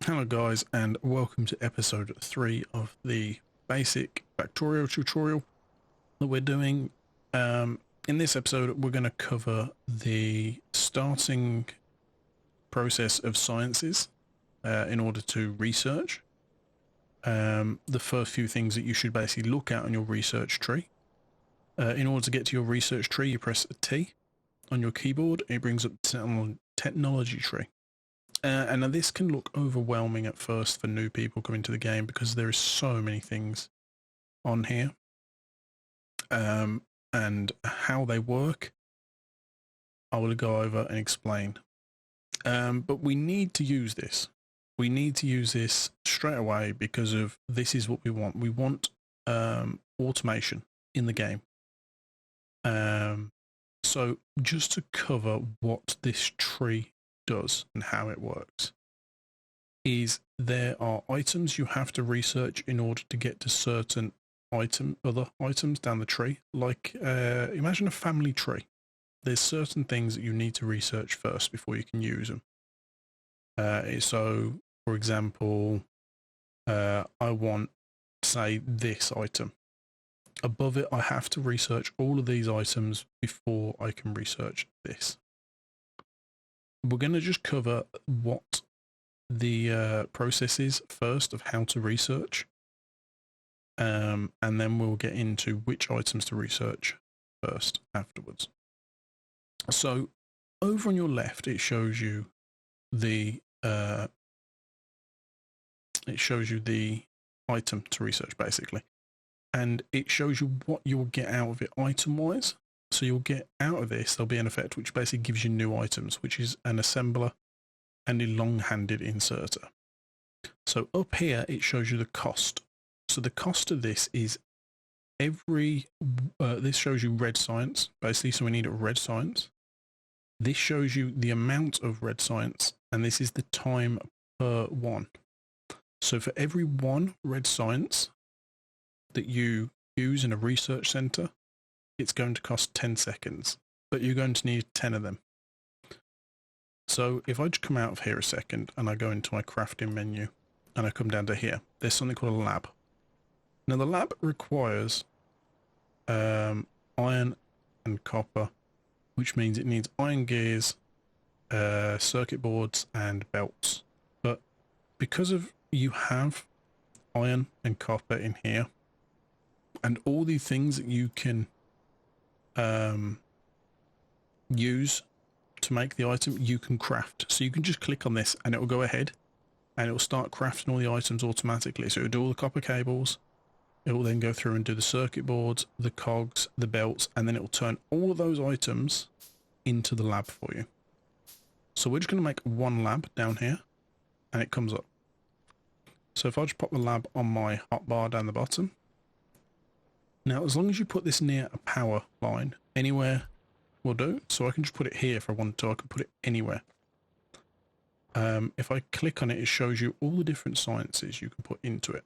Hello guys, and welcome to episode 3 of the basic Factorio tutorial that we're doing. In this episode we're going to cover the starting process of sciences in order to research. The first few things that you should basically look at on your research tree. In order to get to your research tree, you press a T on your keyboard. It brings up the technology tree. And now this can look overwhelming at first for new people coming to the game because there is so many things on here. And how they work, I will go over and explain. But we need to use this. We need to use this straight away because of this is what we want. We want automation in the game. So just to cover what this tree does and how it works is there are items you have to research in order to get to certain other items down the tree. Like imagine a family tree. There's certain things that you need to research first before you can use them. So for example, I want, say, this item. Above it I have to research all of these items before I can research this. We're going to just cover what the process is first of how to research, and then we'll get into which items to research first afterwards. So over on your left it shows you the item to research basically, and it shows you what you'll get out of it item wise. So you'll get out of this, there'll be an effect which basically gives you new items, which is an assembler and a long-handed inserter. So up here it shows you the cost. So the cost of this is this shows you red science basically, so we need a red science. This shows you the amount of red science, and this is the time per one. So for every one red science that you use in a research center, it's going to cost 10 seconds, but you're going to need 10 of them. So if I just come out of here a second and I go into my crafting menu and I come down to here, there's something called a lab. Now the lab requires iron and copper, which means it needs iron gears, circuit boards and belts. But because of you have iron and copper in here and all these things that you can use to make the item, you can craft. So you can just click on this and it will go ahead and it will start crafting all the items automatically. So it will do all the copper cables, it will then go through and do the circuit boards, the cogs, the belts, and then it will turn all of those items into the lab for you. So we're just going to make one lab down here and it comes up. So if I just pop the lab on my hotbar down the bottom. Now, as long as you put this near a power line, anywhere will do. So I can just put it here if I want to. I can put it anywhere. If I click on it, it shows you all the different sciences you can put into it.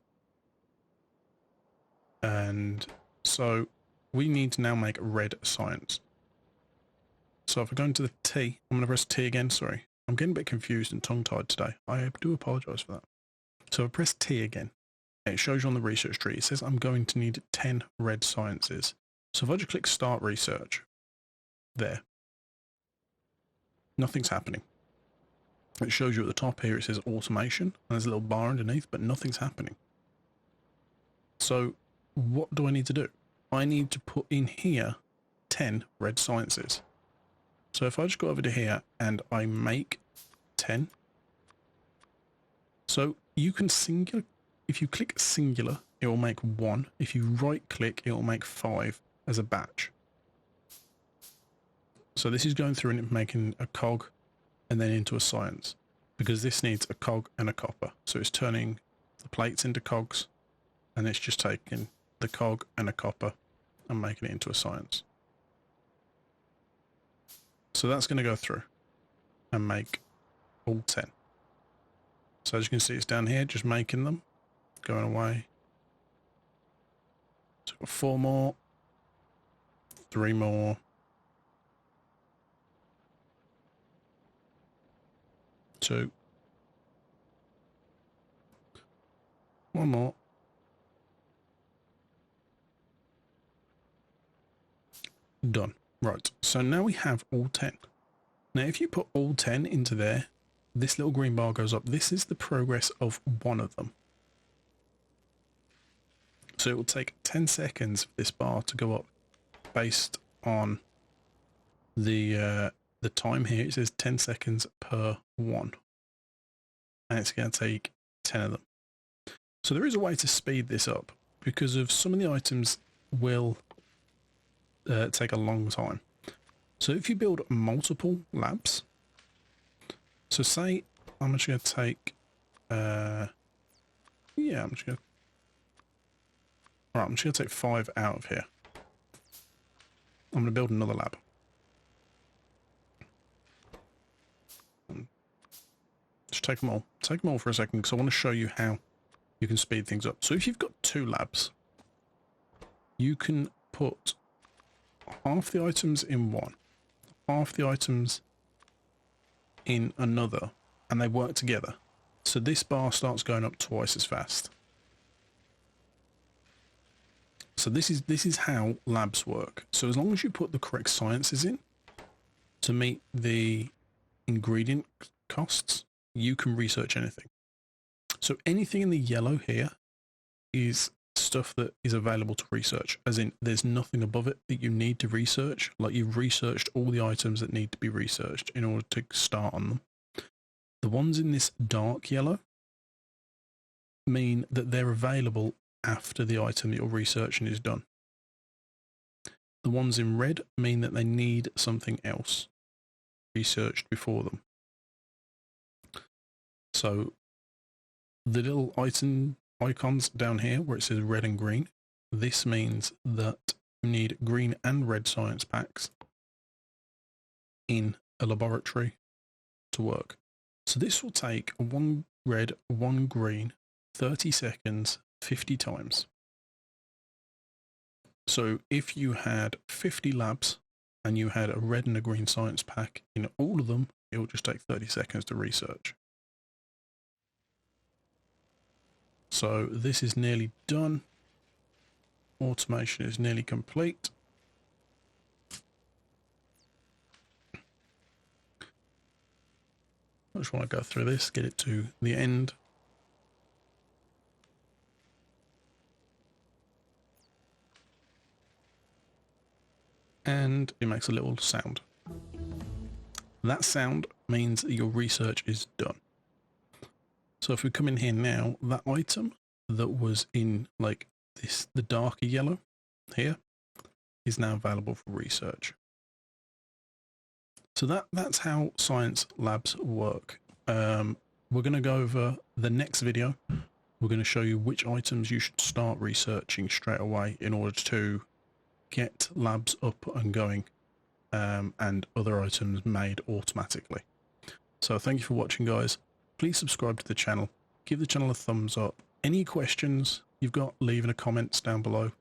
And so we need to now make red science. So if I go into the T, I'm going to press T again. Sorry, I'm getting a bit confused and tongue-tied today. I do apologize for that. So I press T again. It shows you on the research tree. It says I'm going to need 10 red sciences. So if I just click start research, there, nothing's happening. It shows you at the top here, it says automation, and there's a little bar underneath, but nothing's happening. So what do I need to do? I need to put in here 10 red sciences. So if I just go over to here and I make 10, so you can singular. If you click singular, it will make 1. If you right click, it will make 5 as a batch. So this is going through and making a cog and then into a science, because this needs a cog and a copper. So it's turning the plates into cogs, and it's just taking the cog and a copper and making it into a science. So that's going to go through and make all 10. So as you can see, it's down here, just making them. Going away. So we've got 4 more, 3 more, 2, One more. Done. Right, so now we have all 10. Now if you put all 10 into there, this little green bar goes up. This is the progress of one of them. So it will take 10 seconds for this bar to go up based on the time here. It says 10 seconds per one. And it's going to take 10 of them. So there is a way to speed this up because of some of the items will take a long time. So if you build multiple labs, so say I'm just going to take, I'm just going to take 5 out of here. I'm going to build another lab. Just take them all. Take them all for a second because I want to show you how you can speed things up. So if you've got 2 labs, you can put half the items in one, half the items in another, and they work together. So this bar starts going up twice as fast. So this is how labs work. So as long as you put the correct sciences in to meet the ingredient costs, you can research anything. So anything in the yellow here is stuff that is available to research, as in there's nothing above it that you need to research. Like you've researched all the items that need to be researched in order to start on them. The ones in this dark yellow mean that they're available after the item that you're researching is done. The ones in red mean that they need something else researched before them. So the little icons down here where it says red and green, this means that you need green and red science packs in a laboratory to work. So this will take 1 red, 1 green, 30 seconds, 50 times. So if you had 50 labs and you had a red and a green science pack in all of them, it will just take 30 seconds to research. So this is nearly done. Automation is nearly complete. I just want to go through this, get it to the end. And it makes a little sound. That sound means that your research is done. So if we come in here now, that item that was in like this, the darker yellow here, is now available for research. So that's how science labs work. We're going to go over the next video. We're going to show you which items you should start researching straight away in order to get labs up and going, and other items made automatically. So thank you for watching, guys. Please subscribe to the channel. Give the channel a thumbs up. Any questions you've got, leave in the comments down below.